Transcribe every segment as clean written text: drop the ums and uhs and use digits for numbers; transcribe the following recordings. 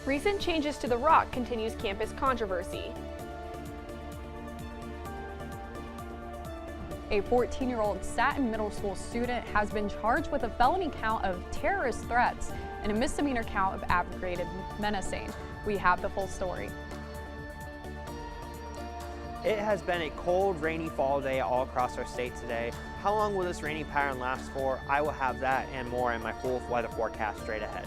Recent changes to the rock continues campus controversy. A 14-year-old Staten Middle School student has been charged with a felony count of terrorist threats and a misdemeanor count of aggravated menacing. We have the full story. It has been a cold, rainy fall day all across our state today. How long will this rainy pattern last for? I will have that and more in my full weather forecast straight ahead.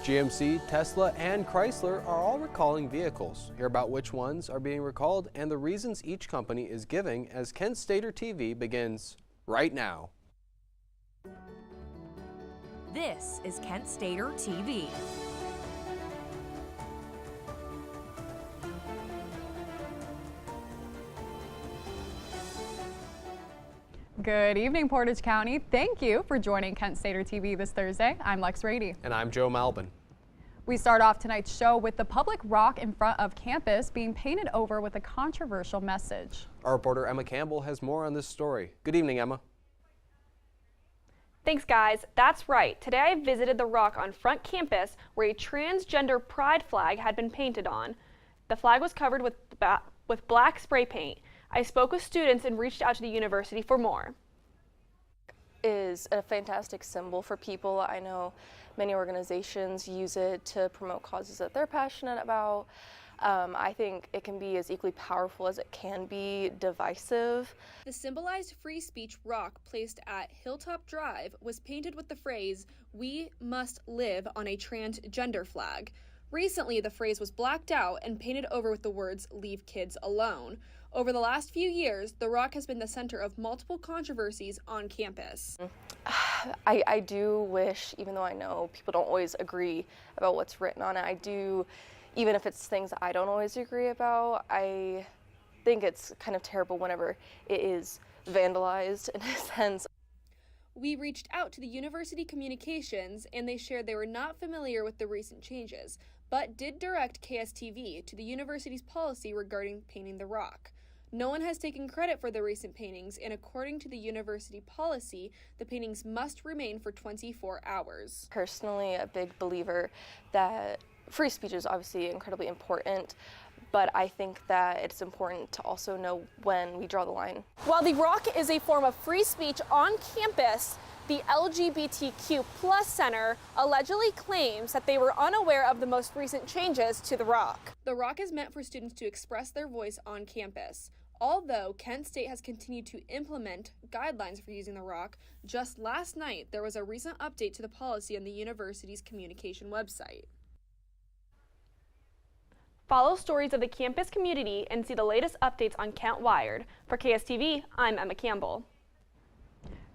GMC, Tesla, and Chrysler are all recalling vehicles. Hear about which ones are being recalled and the reasons each company is giving as Kent Stater TV begins right now. This is Kent Stater TV. Good evening, Portage County. Thank you for joining Kent Stater TV this Thursday. I'm Lex Rady. And I'm Joe Malbin. We start off tonight's show with the public rock in front of campus being painted over with a controversial message. Our reporter Emma Campbell has more on this story. Good evening, Emma. Thanks, guys. That's right. Today I visited the rock on front campus where a transgender pride flag had been painted on. The flag was covered with black spray paint. I spoke with students and reached out to the university for more. Is a fantastic symbol for people. I know many organizations use it to promote causes that they're passionate about. I think it can be as equally powerful as it can be divisive. The symbolized free speech rock placed at Hilltop Drive was painted with the phrase, "We must live," on a transgender flag. Recently, the phrase was blacked out and painted over with the words, "Leave kids alone." Over the last few years, the rock has been the center of multiple controversies on campus. I do wish, even though I know people don't always agree about what's written on it, I do, even if it's things I don't always agree about, I think it's kind of terrible whenever it is vandalized in a sense. We reached out to the university communications and they shared they were not familiar with the recent changes, but did direct KSTV to the university's policy regarding painting the rock. No one has taken credit for the recent paintings, and according to the university policy, the paintings must remain for 24 hours. Personally, a big believer that free speech is obviously incredibly important, but I think that it's important to also know when we draw the line. While the rock is a form of free speech on campus, the LGBTQ+ Center allegedly claims that they were unaware of the most recent changes to the rock. The rock is meant for students to express their voice on campus. Although Kent State has continued to implement guidelines for using the rock, just last night there was a recent update to the policy on the university's communication website. Follow stories of the campus community and see the latest updates on Kent Wired. For KSTV, I'm Emma Campbell.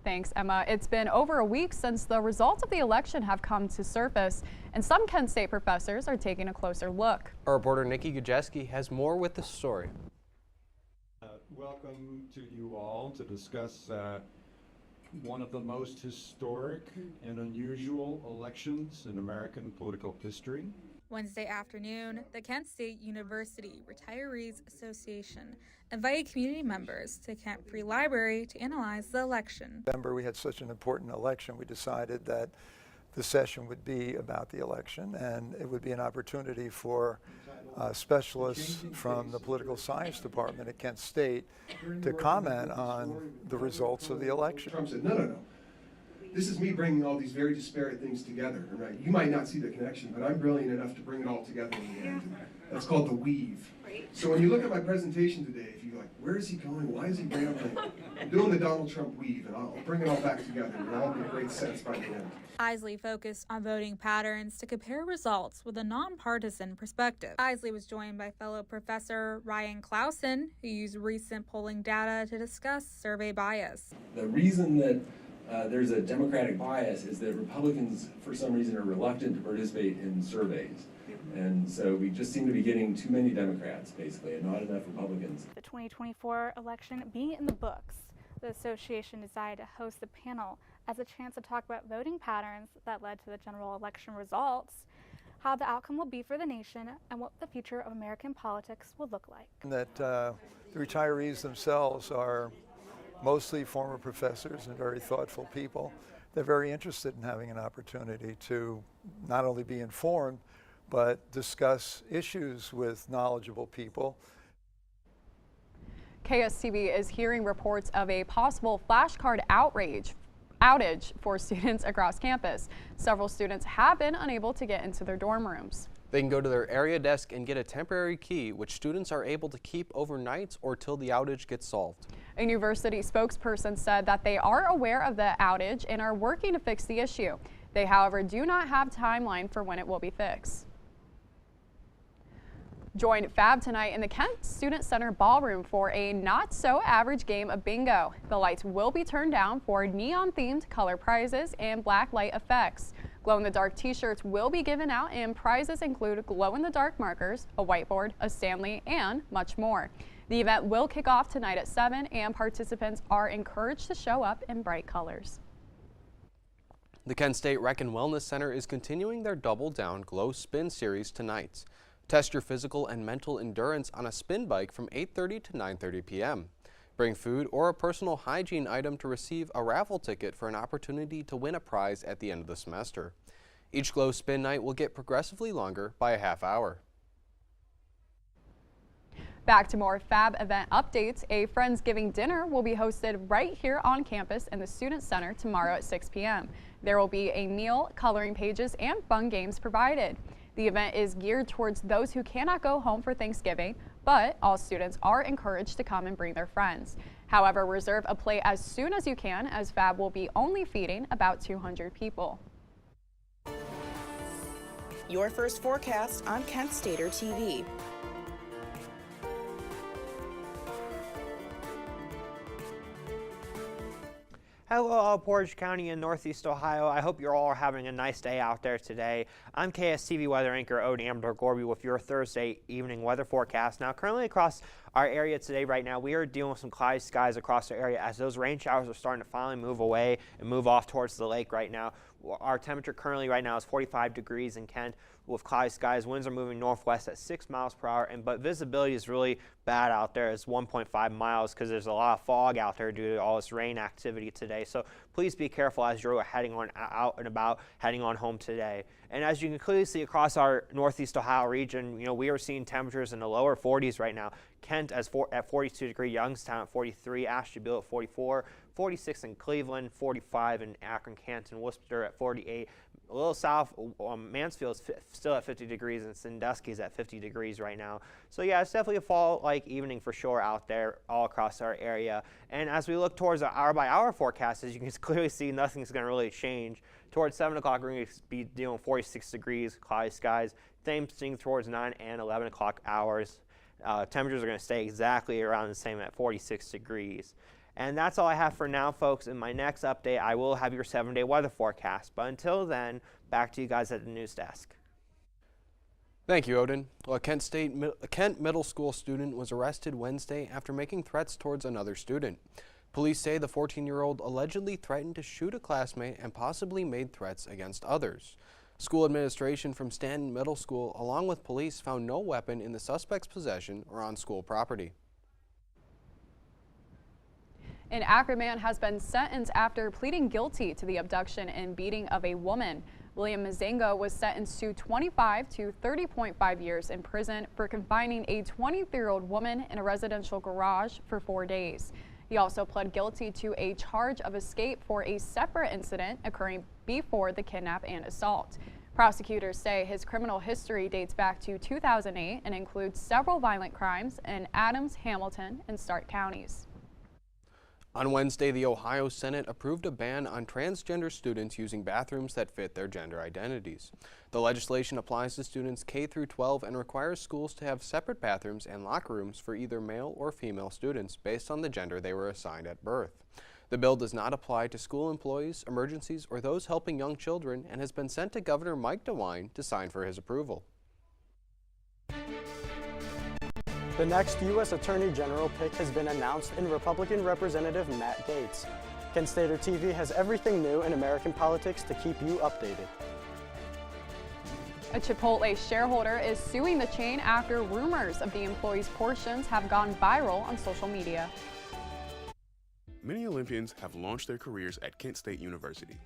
Thanks, Emma. It's been over a week since the results of the election have come to surface, and some Kent State professors are taking a closer look. Our reporter Nikki Gujeski has more with this story. Welcome to you all to discuss one of the most historic and unusual elections in American political history. Wednesday afternoon, the Kent State University Retirees Association invited community members to Kent Free Library to analyze the election. Remember, we had such an important election, we decided that the session would be about the election, and it would be an opportunity for specialists from the political science department at Kent State to comment on the results of the election. Trump said, no. This is me bringing all these very disparate things together. Right? You might not see the connection, but I'm brilliant enough to bring it all together in the end. That's called the weave. So when you look at my presentation today, if you're like, where is he going? Why is he bringing up the... I'm doing the Donald Trump weave, and I'll bring it all back together, and it'll all make great sense by the end. Isley focused on voting patterns to compare results with a nonpartisan perspective. Isley was joined by fellow professor Ryan Clausen, who used recent polling data to discuss survey bias. The reason that there's a Democratic bias is that Republicans, for some reason, are reluctant to participate in surveys. And so we just seem to be getting too many Democrats, basically, and not enough Republicans. The 2024 election being in the books, the association decided to host the panel as a chance to talk about voting patterns that led to the general election results, how the outcome will be for the nation, and what the future of American politics will look like. That the retirees themselves are mostly former professors and very thoughtful people. they're very interested in having an opportunity to not only be informed, but discuss issues with knowledgeable people. KSTV is hearing reports of a possible flashcard outage for students across campus. Several students have been unable to get into their dorm rooms. They can go to their area desk and get a temporary key, which students are able to keep overnight or till the outage gets solved. A university spokesperson said that they are aware of the outage and are working to fix the issue. They, however, do not have a timeline for when it will be fixed. Join Fab tonight in the Kent Student Center Ballroom for a not-so-average game of bingo. The lights will be turned down for neon-themed color prizes and black light effects. Glow-in-the-dark t-shirts will be given out, and prizes include glow-in-the-dark markers, a whiteboard, a Stanley, and much more. The event will kick off tonight at 7, and participants are encouraged to show up in bright colors. The Kent State Rec and Wellness Center is continuing their Double Down Glow Spin series tonight. Test your physical and mental endurance on a spin bike from 8:30 to 9:30 p.m. Bring food or a personal hygiene item to receive a raffle ticket for an opportunity to win a prize at the end of the semester. Each Glow Spin night will get progressively longer by a half hour. Back to more Fab event updates. A Friendsgiving dinner will be hosted right here on campus in the Student Center tomorrow at 6 p.m. There will be a meal, coloring pages, and fun games provided. The event is geared towards those who cannot go home for Thanksgiving, but all students are encouraged to come and bring their friends. However, reserve a plate as soon as you can, as Fab will be only feeding about 200 people. Your first forecast on Kent Stater TV. Hello, Portage County in Northeast Ohio. I hope you're all having a nice day out there today. I'm KSTV weather anchor Odin Amador-Gorby with your Thursday evening weather forecast. Now, currently across our area today right now, we are dealing with some cloudy skies across our area as those rain showers are starting to finally move away and move off towards the lake right now. Our temperature currently right now is 45 degrees in Kent with cloudy skies. Winds are moving northwest at 6 miles per hour, but visibility is really bad out there. It's 1.5 miles because there's a lot of fog out there due to all this rain activity today. So please be careful as you're heading on out and about, heading on home today. And as you can clearly see across our Northeast Ohio region, we are seeing temperatures in the lower 40s right now. Kent at 42 degrees, Youngstown at 43, Ashtabula at 44, 46 in Cleveland, 45 in Akron, Canton, Worcester at 48. A little south, Mansfield is still at 50 degrees, and Sandusky is at 50 degrees right now. So yeah, it's definitely a fall-like evening for sure out there all across our area. And as we look towards the hour-by-hour forecast, as you can clearly see, nothing's going to really change. Towards 7 o'clock, we're going to be dealing 46 degrees, cloudy skies. Same thing towards 9 and 11 o'clock hours. Temperatures are going to stay exactly around the same at 46 degrees. And that's all I have for now, folks. In my next update, I will have your 7-day weather forecast. But until then, back to you guys at the news desk. Thank you, Odin. Well, a Kent Middle School student was arrested Wednesday after making threats towards another student. Police say the 14-year-old allegedly threatened to shoot a classmate and possibly made threats against others. School administration from Stanton Middle School, along with police, found no weapon in the suspect's possession or on school property. An Akron man has been sentenced after pleading guilty to the abduction and beating of a woman. William Mazengo was sentenced to 25 to 30.5 years in prison for confining a 23-year-old woman in a residential garage for 4 days. He also pled guilty to a charge of escape for a separate incident occurring before the kidnap and assault. Prosecutors say his criminal history dates back to 2008 and includes several violent crimes in Adams, Hamilton, and Stark counties. On Wednesday, the Ohio Senate approved a ban on transgender students using bathrooms that fit their gender identities. The legislation applies to students K through 12 and requires schools to have separate bathrooms and locker rooms for either male or female students based on the gender they were assigned at birth. The bill does not apply to school employees, emergencies, or those helping young children and has been sent to Governor Mike DeWine to sign for his approval. The next U.S. Attorney General pick has been announced in Republican Representative Matt Gaetz. Kent Stater TV has everything new in American politics to keep you updated. A Chipotle shareholder is suing the chain after rumors of the employees' portions have gone viral on social media. Many Olympians have launched their careers at Kent State University.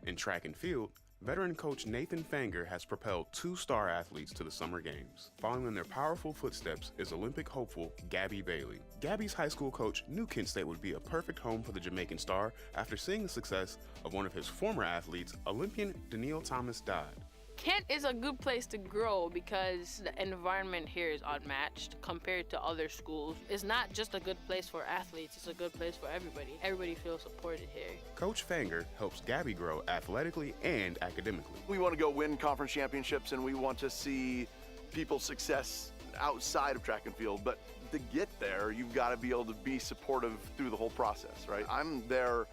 In track and field, veteran coach Nathan Fanger has propelled 2 star athletes to the Summer Games. Following in their powerful footsteps is Olympic hopeful Gabby Bailey. Gabby's high school coach knew Kent State would be a perfect home for the Jamaican star after seeing the success of one of his former athletes, Olympian Danielle Thomas-Dodd. Kent is a good place to grow because the environment here is unmatched compared to other schools. It's not just a good place for athletes, it's a good place for everybody. Everybody feels supported here. Coach Fanger helps Gabby grow athletically and academically. We want to go win conference championships and we want to see people's success outside of track and field, but to get there, you've got to be able to be supportive through the whole process, right? I'm there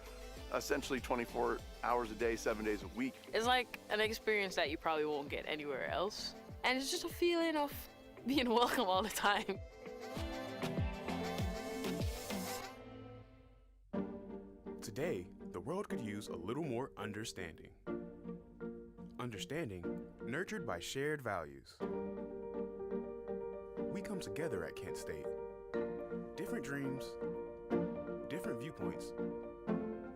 essentially 24 hours a day, 7 days a week. It's like an experience that you probably won't get anywhere else. And it's just a feeling of being welcome all the time. Today, the world could use a little more understanding. Understanding nurtured by shared values. We come together at Kent State. Different dreams, different viewpoints,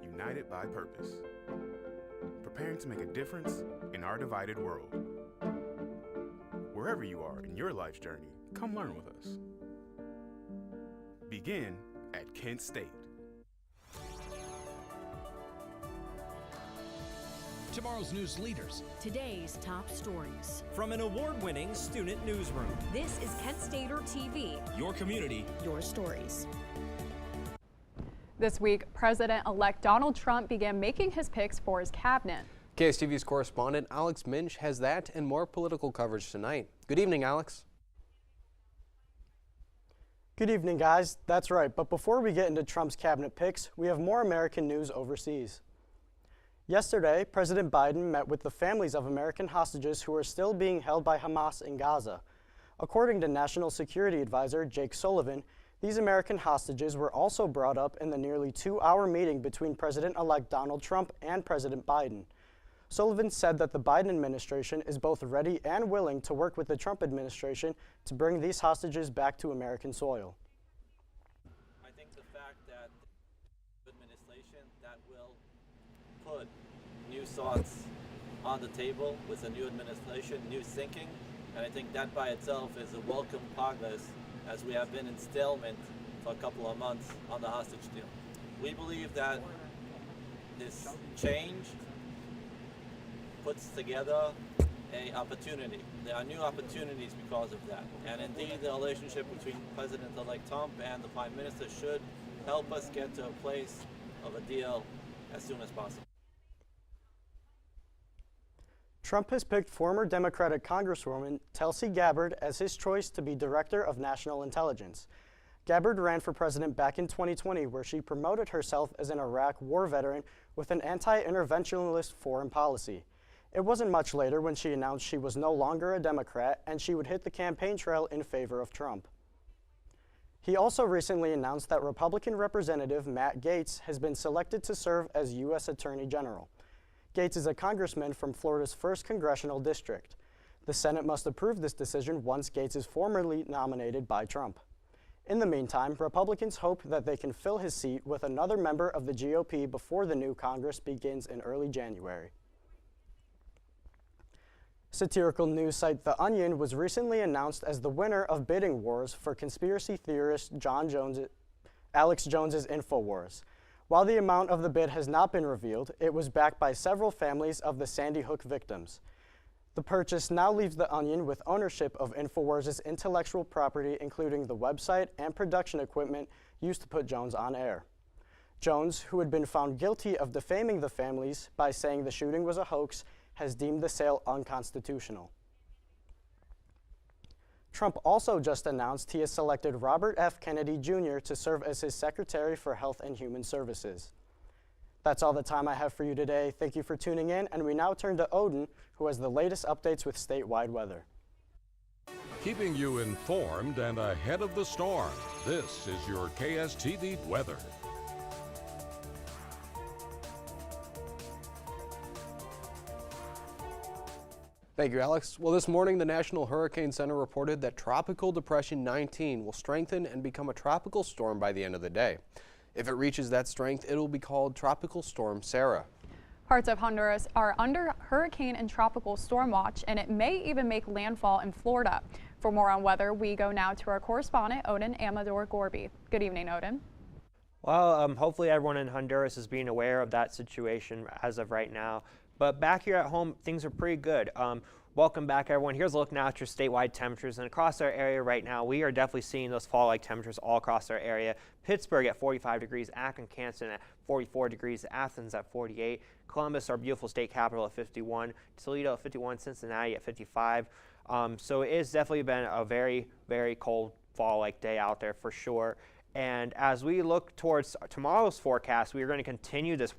united by purpose. Preparing to make a difference in our divided world. Wherever you are in your life's journey, come learn with us. Begin at Kent State. Tomorrow's news leaders. Today's top stories. From an award-winning student newsroom. This is Kent Stater TV. Your community. Your stories. This week, President-elect Donald Trump began making his picks for his cabinet. KSTV's correspondent Alex Minch has that and more political coverage tonight. Good evening, Alex. Good evening, guys. That's right, but before we get into Trump's cabinet picks, we have more American news overseas. Yesterday, President Biden met with the families of American hostages who are still being held by Hamas in Gaza. According to National Security Advisor Jake Sullivan, these American hostages were also brought up in the nearly 2-hour meeting between President-elect Donald Trump and President Biden. Sullivan said that the Biden administration is both ready and willing to work with the Trump administration to bring these hostages back to American soil. I think the fact that the administration that will put new thoughts on the table with a new administration, new thinking, and I think that by itself is a welcome progress as we have been in stalemate for a couple of months on the hostage deal. We believe that this change puts together an opportunity. There are new opportunities because of that. And indeed, the relationship between President-elect Trump and the Prime Minister should help us get to a place of a deal as soon as possible. Trump has picked former Democratic Congresswoman Tulsi Gabbard as his choice to be Director of National Intelligence. Gabbard ran for president back in 2020, where she promoted herself as an Iraq war veteran with an anti-interventionist foreign policy. It wasn't much later when she announced she was no longer a Democrat and she would hit the campaign trail in favor of Trump. He also recently announced that Republican Representative Matt Gaetz has been selected to serve as U.S. Attorney General. Gaetz is a congressman from Florida's 1st Congressional District. The Senate must approve this decision once Gaetz is formally nominated by Trump. In the meantime, Republicans hope that they can fill his seat with another member of the GOP before the new Congress begins in early January. Satirical news site The Onion was recently announced as the winner of bidding wars for conspiracy theorist Alex Jones's InfoWars. While the amount of the bid has not been revealed, it was backed by several families of the Sandy Hook victims. The purchase now leaves The Onion with ownership of InfoWars' intellectual property, including the website and production equipment used to put Jones on air. Jones, who had been found guilty of defaming the families by saying the shooting was a hoax, has deemed the sale unconstitutional. Trump also just announced he has selected Robert F. Kennedy Jr. to serve as his Secretary for Health and Human Services. That's all the time I have for you today. Thank you for tuning in, and we now turn to Odin, who has the latest updates with statewide weather. Keeping you informed and ahead of the storm, this is your KSTV weather. Thank you, Alex. Well, this morning, the National Hurricane Center reported that Tropical Depression 19 will strengthen and become a tropical storm by the end of the day. If it reaches that strength, it will be called Tropical Storm Sarah. Parts of Honduras are under hurricane and tropical storm watch, and it may even make landfall in Florida. For more on weather, we go now to our correspondent, Odin Amador Gorby. Good evening, Odin. Well, hopefully everyone in Honduras is being aware of that situation as of right now. But back here at home, things are pretty good. Welcome back, everyone. Here's a look now at your statewide temperatures. And across our area right now, we are definitely seeing those fall-like temperatures all across our area. Pittsburgh at 45 degrees, Akron, Canton at 44 degrees, Athens at 48, Columbus, our beautiful state capital, at 51, Toledo at 51, Cincinnati at 55. So it has definitely been a very, very cold fall-like day out there for sure. And as we look towards tomorrow's forecast, we are going to continue this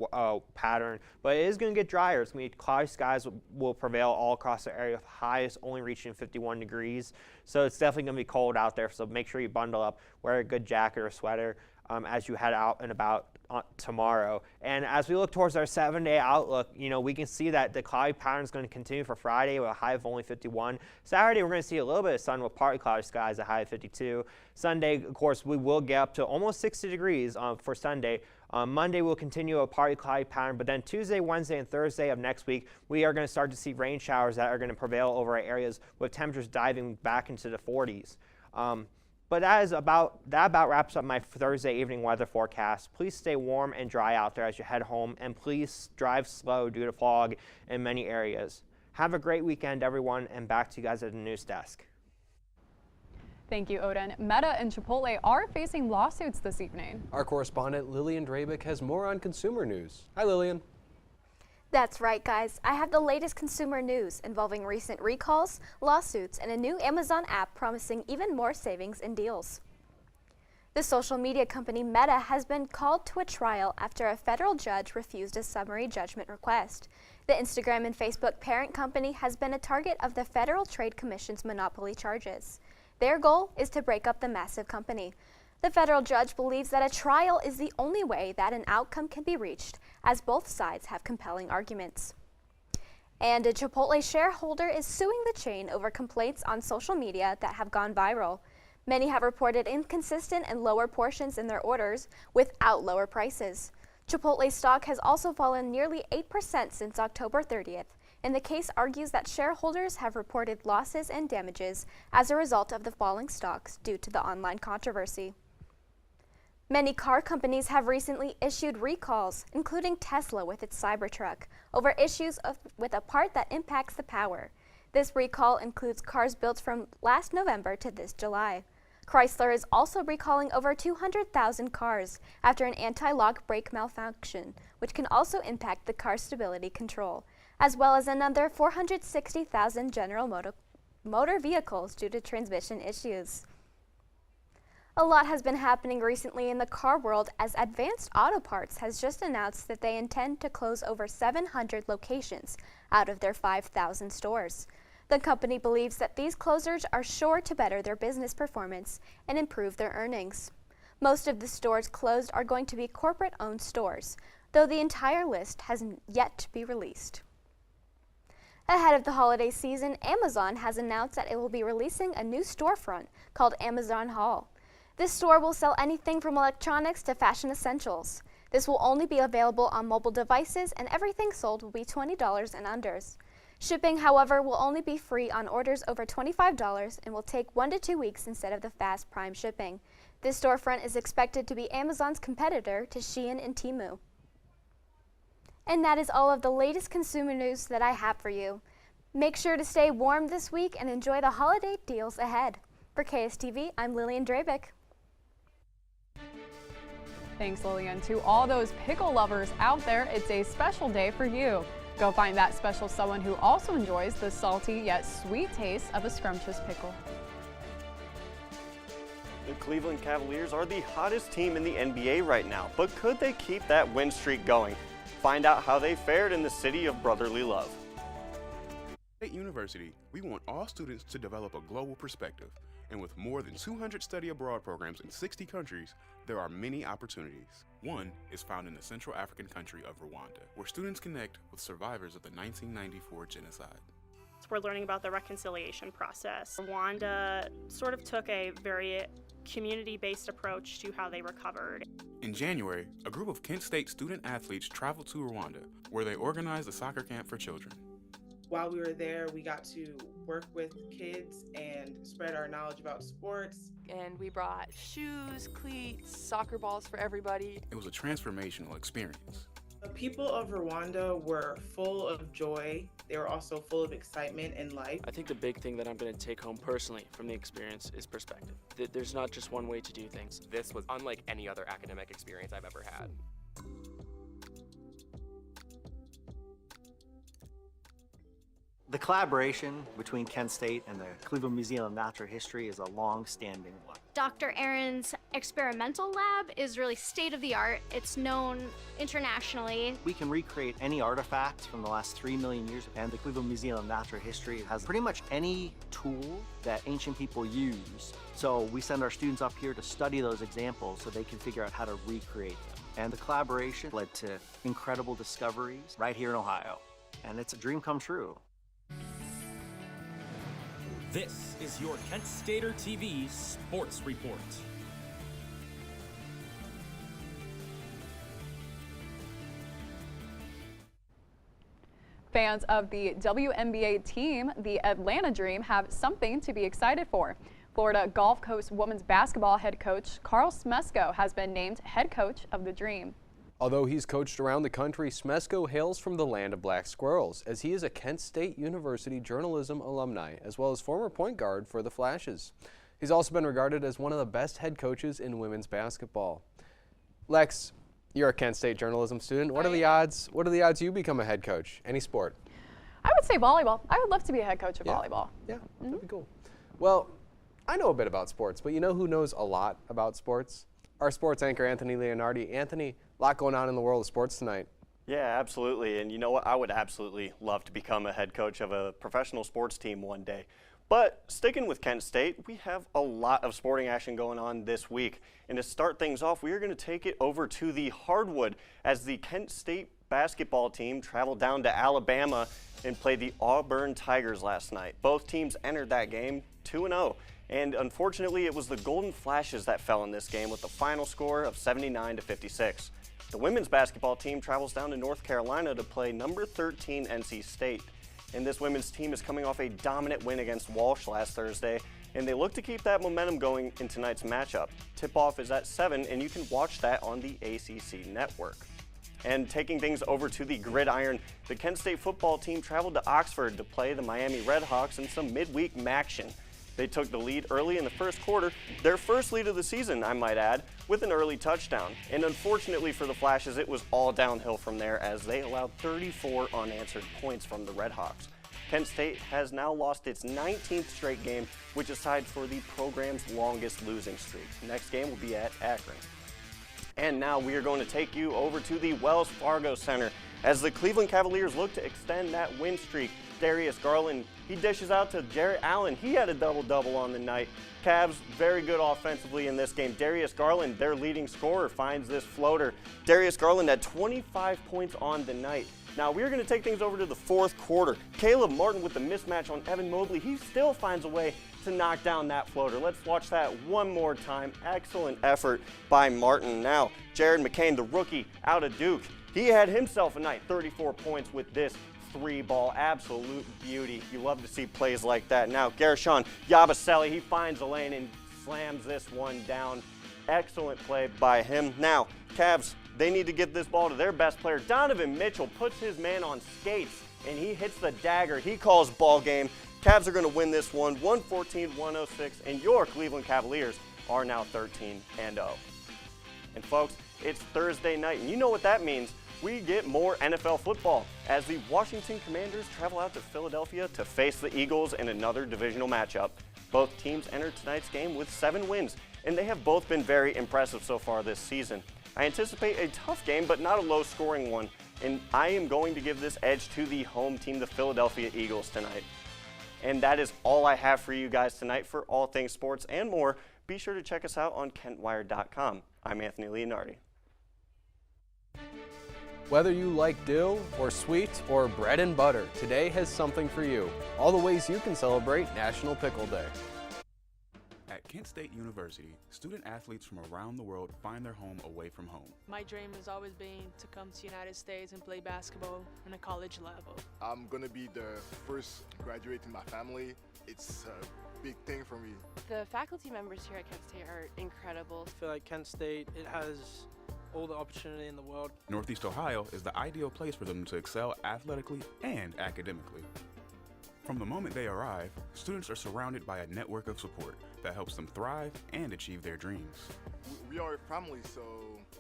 pattern, but it is going to get drier. It's going to be cloudy skies will prevail all across the area, with highs only reaching 51 degrees. So it's definitely going to be cold out there, so make sure you bundle up, wear a good jacket or sweater as you head out and about tomorrow. And as we look towards our 7-day outlook, we can see that the cloudy pattern is going to continue for Friday with a high of only 51. Saturday, we're going to see a little bit of sun with partly cloudy skies, a high of 52. Sunday, of course, we will get up to almost 60 degrees for Sunday. Monday, we'll continue a partly cloudy pattern, but then Tuesday, Wednesday, and Thursday of next week, we are going to start to see rain showers that are going to prevail over our areas, with temperatures diving back into the 40s. But that about wraps up my Thursday evening weather forecast. Please stay warm and dry out there as you head home, and please drive slow due to fog in many areas. Have a great weekend, everyone, and back to you guys at the news desk. Thank you, Odin. Meta and Chipotle are facing lawsuits this evening. Our correspondent Lillian Drabick has more on consumer news. Hi, Lillian. That's right, guys. I have the latest consumer news involving recent recalls, lawsuits, and a new Amazon app promising even more savings and deals. The social media company Meta has been called to a trial after a federal judge refused a summary judgment request. The Instagram and Facebook parent company has been a target of the Federal Trade Commission's monopoly charges. Their goal is to break up the massive company. The federal judge believes that a trial is the only way that an outcome can be reached, as both sides have compelling arguments. And a Chipotle shareholder is suing the chain over complaints on social media that have gone viral. Many have reported inconsistent and lower portions in their orders without lower prices. Chipotle stock has also fallen nearly 8% since October 30th, and the case argues that shareholders have reported losses and damages as a result of the falling stocks due to the online controversy. Many car companies have recently issued recalls, including Tesla with its Cybertruck, over issues with a part that impacts the power. This recall includes cars built from last November to this July. Chrysler is also recalling over 200,000 cars after an anti-lock brake malfunction, which can also impact the car's stability control, as well as another 460,000 General Motor vehicles due to transmission issues. A lot has been happening recently in the car world, as Advanced Auto Parts has just announced that they intend to close over 700 locations out of their 5,000 stores. The company believes that these closures are sure to better their business performance and improve their earnings. Most of the stores closed are going to be corporate-owned stores, though the entire list has yet to be released. Ahead of the holiday season, Amazon has announced that it will be releasing a new storefront called Amazon Hall. This store will sell anything from electronics to fashion essentials. This will only be available on mobile devices, and everything sold will be $20 and under. Shipping, however, will only be free on orders over $25 and will take 1 to 2 weeks instead of the fast Prime shipping. This storefront is expected to be Amazon's competitor to Shein and Temu. And that is all of the latest consumer news that I have for you. Make sure to stay warm this week and enjoy the holiday deals ahead. For KSTV, I'm Lillian Drabick. Thanks, Lillian. To all those pickle lovers out there, it's a special day for you. Go find that special someone who also enjoys the salty yet sweet taste of a scrumptious pickle. The Cleveland Cavaliers are the hottest team in the NBA right now, but could they keep that win streak going? Find out how they fared in the city of brotherly love. At University, we want all students to develop a global perspective. And with more than 200 study abroad programs in 60 countries, there are many opportunities. One is found in the Central African country of Rwanda, where students connect with survivors of the 1994 genocide. We're learning about the reconciliation process. Rwanda sort of took a very community-based approach to how they recovered. In January, a group of Kent State student athletes traveled to Rwanda, where they organized a soccer camp for children. While we were there, we got to work with kids and spread our knowledge about sports. And we brought shoes, cleats, soccer balls for everybody. It was a transformational experience. The people of Rwanda were full of joy. They were also full of excitement in life. I think the big thing that I'm going to take home personally from the experience is perspective. There's not just one way to do things. This was unlike any other academic experience I've ever had. The collaboration between Kent State and the Cleveland Museum of Natural History is a long-standing one. Dr. Aaron's experimental lab is really state-of-the-art. It's known internationally. We can recreate any artifact from the last 3 million years, and the Cleveland Museum of Natural History has pretty much any tool that ancient people used. So we send our students up here to study those examples so they can figure out how to recreate them. And the collaboration led to incredible discoveries right here in Ohio. And it's a dream come true. This is your Kent Stater TV Sports Report. Fans of the WNBA team, the Atlanta Dream, have something to be excited for. Florida Gulf Coast women's basketball head coach Carl Smesko has been named head coach of the Dream. Although he's coached around the country, Smesko hails from the land of black squirrels, as he is a Kent State University journalism alumni, as well as former point guard for the Flashes. He's also been regarded as one of the best head coaches in women's basketball. Lex, you're a Kent State journalism student. What are the odds? What are the odds you become a head coach? Any sport? I would say volleyball. I would love to be a head coach of volleyball. Yeah, that'd be cool. Well, I know a bit about sports, but you know who knows a lot about sports? Our sports anchor, Anthony Leonardi. Anthony, a lot going on in the world of sports tonight. Yeah, absolutely. And you know what? I would absolutely love to become a head coach of a professional sports team one day. But sticking with Kent State, we have a lot of sporting action going on this week. And to start things off, we are going to take it over to the hardwood as the Kent State basketball team traveled down to Alabama and played the Auburn Tigers last night. Both teams entered that game 2-0. And unfortunately, it was the Golden Flashes that fell in this game with the final score of 79-56. The women's basketball team travels down to North Carolina to play number 13 NC State. And this women's team is coming off a dominant win against Walsh last Thursday, and they look to keep that momentum going in tonight's matchup. Tip-off is at 7, and you can watch that on the ACC network. And taking things over to the gridiron, the Kent State football team traveled to Oxford to play the Miami Redhawks in some midweek action. They took the lead early in the first quarter, their first lead of the season, I might add, with an early touchdown. And unfortunately for the Flashes, it was all downhill from there as they allowed 34 unanswered points from the Redhawks. Kent State has now lost its 19th straight game, which is tied for the program's longest losing streak. Next game will be at Akron. And now we are going to take you over to the Wells Fargo Center as the Cleveland Cavaliers look to extend that win streak. Darius Garland, he dishes out to Jarrett Allen. He had a double-double on the night. Cavs very good offensively in this game. Darius Garland, their leading scorer, finds this floater. Darius Garland had 25 points on the night. Now we're going to take things over to the fourth quarter. Caleb Martin with the mismatch on Evan Mobley. He still finds a way to knock down that floater. Let's watch that one more time. Excellent effort by Martin. Now, Jared McCain, the rookie out of Duke, he had himself a night, 34 points with this three-ball. Absolute beauty. You love to see plays like that. Now, Gershon Yabusele, he finds a lane and slams this one down. Excellent play by him. Now, Cavs, they need to get this ball to their best player. Donovan Mitchell puts his man on skates, and he hits the dagger. He calls ball game. Cavs are going to win this one, 114-106, and your Cleveland Cavaliers are now 13-0. And folks, it's Thursday night, and you know what that means. We get more NFL football as the Washington Commanders travel out to Philadelphia to face the Eagles in another divisional matchup. Both teams enter tonight's game with 7 wins, and they have both been very impressive so far this season. I anticipate a tough game, but not a low-scoring one, and I am going to give this edge to the home team, the Philadelphia Eagles, tonight. And that is all I have for you guys tonight. For all things sports and more, be sure to check us out on KentWire.com. I'm Anthony Leonardi. Whether you like dill or sweet or bread and butter, today has something for you. All the ways you can celebrate National Pickle Day. At Kent Kent State University, student athletes from around the world find their home away from home. My dream has always been to come to the United States and play basketball on a college level. I'm going to be the first graduate in my family. It's a big thing for me. The faculty members here at Kent State are incredible. I feel like Kent State, it has all the opportunity in the world. Northeast Ohio is the ideal place for them to excel athletically and academically. From the moment they arrive, students are surrounded by a network of support that helps them thrive and achieve their dreams. We are a family, so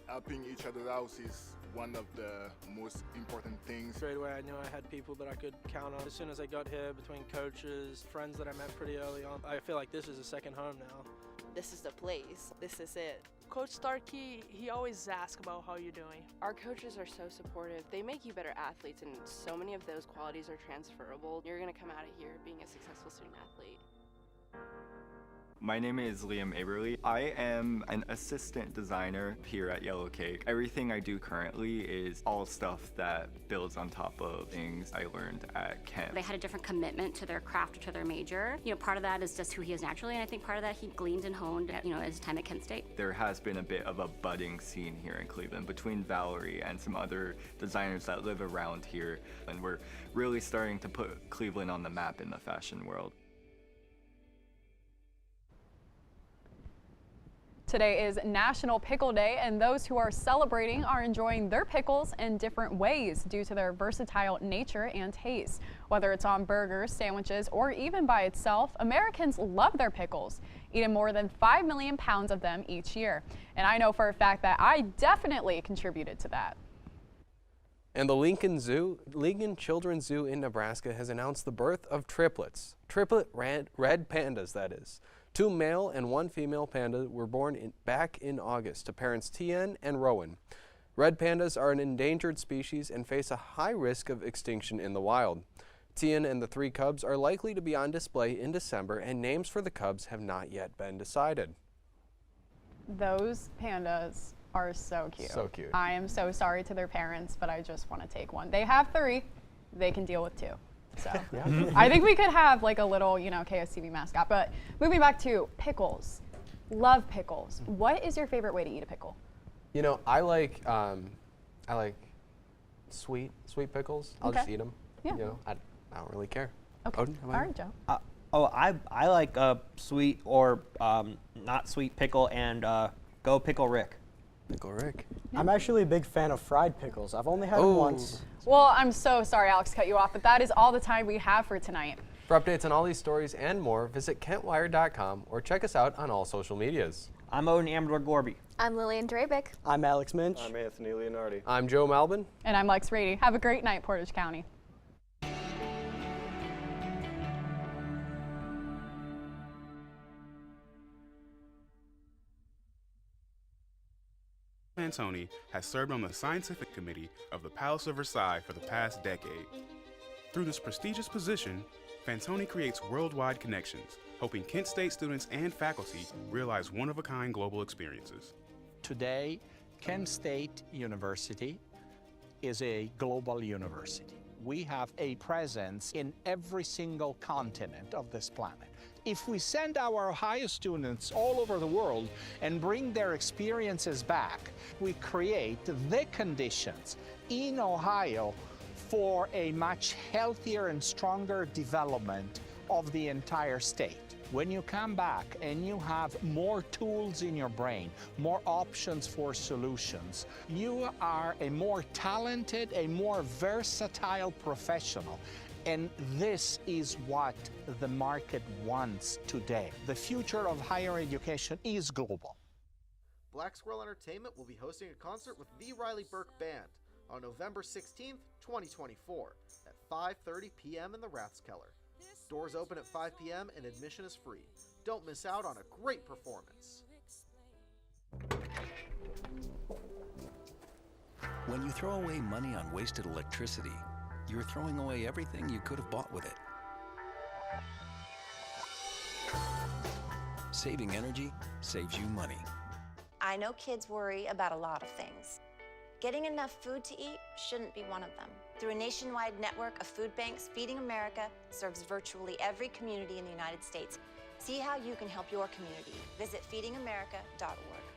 helping each other out is one of the most important things. Straight away I knew I had people that I could count on. As soon as I got here, between coaches, friends that I met pretty early on, I feel like this is a second home now. This is the place. This is it. Coach Starkey, he always asks about how you're doing. Our coaches are so supportive. They make you better athletes, and so many of those qualities are transferable. You're going to come out of here being a successful student athlete. My name is Liam Aberly. I am an assistant designer here at Yellow Cake. Everything I do currently is all stuff that builds on top of things I learned at Kent. They had a different commitment to their craft or to their major. You know, part of that is just who he is naturally, and I think part of that he gleaned and honed, his time at Kent State. There has been a bit of a budding scene here in Cleveland between Valerie and some other designers that live around here, and we're really starting to put Cleveland on the map in the fashion world. Today is National Pickle Day, and those who are celebrating are enjoying their pickles in different ways due to their versatile nature and taste. Whether it's on burgers, sandwiches, or even by itself, Americans love their pickles, eating more than 5 million pounds of them each year. And I know for a fact that I definitely contributed to that. And the Lincoln Children's Zoo in Nebraska has announced the birth of triplets. Triplet red pandas, that is. 2 male and 1 female panda were born back in August to parents Tien and Rowan. Red pandas are an endangered species and face a high risk of extinction in the wild. Tien and the 3 cubs are likely to be on display in December, and names for the cubs have not yet been decided. Those pandas are so cute. So cute. I am so sorry to their parents, but I just want to take one. They have 3. They can deal with 2. So I think we could have like a little, KSTV mascot. But moving back to pickles. Love pickles. What is your favorite way to eat a pickle? I like sweet pickles. I'll just eat them. Yeah. I don't really care. Okay. Odin, all right, Joe. I like a sweet or not sweet pickle, and go Pickle Rick. Pickle Rick. I'm actually a big fan of fried pickles. I've only had them once. Well, I'm so sorry, Alex, cut you off, but that is all the time we have for tonight. For updates on all these stories and more, visit KentWire.com or check us out on all social medias. I'm Odin Amador-Gorby. I'm Lillian Drabick. I'm Alex Minch. I'm Anthony Leonardi. I'm Joe Malbin. And I'm Lex Rady. Have a great night, Portage County. Fantoni has served on the scientific committee of the Palace of Versailles for the past decade. Through this prestigious position, Fantoni creates worldwide connections, helping Kent State students and faculty realize one-of-a-kind global experiences. Today, Kent State University is a global university. We have a presence in every single continent of this planet. If we send our Ohio students all over the world and bring their experiences back, we create the conditions in Ohio for a much healthier and stronger development of the entire state. When you come back and you have more tools in your brain, more options for solutions, you are a more talented, a more versatile professional. And this is what the market wants today. The future of higher education is global. Black Squirrel Entertainment will be hosting a concert with the Riley Burke Band on November 16th, 2024 at 5:30 p.m. in the Rathskeller. Doors open at 5 p.m. and admission is free. Don't miss out on a great performance. When you throw away money on wasted electricity, you're throwing away everything you could have bought with it. Saving energy saves you money. I know kids worry about a lot of things. Getting enough food to eat shouldn't be one of them. Through a nationwide network of food banks, Feeding America serves virtually every community in the United States. See how you can help your community. Visit feedingamerica.org.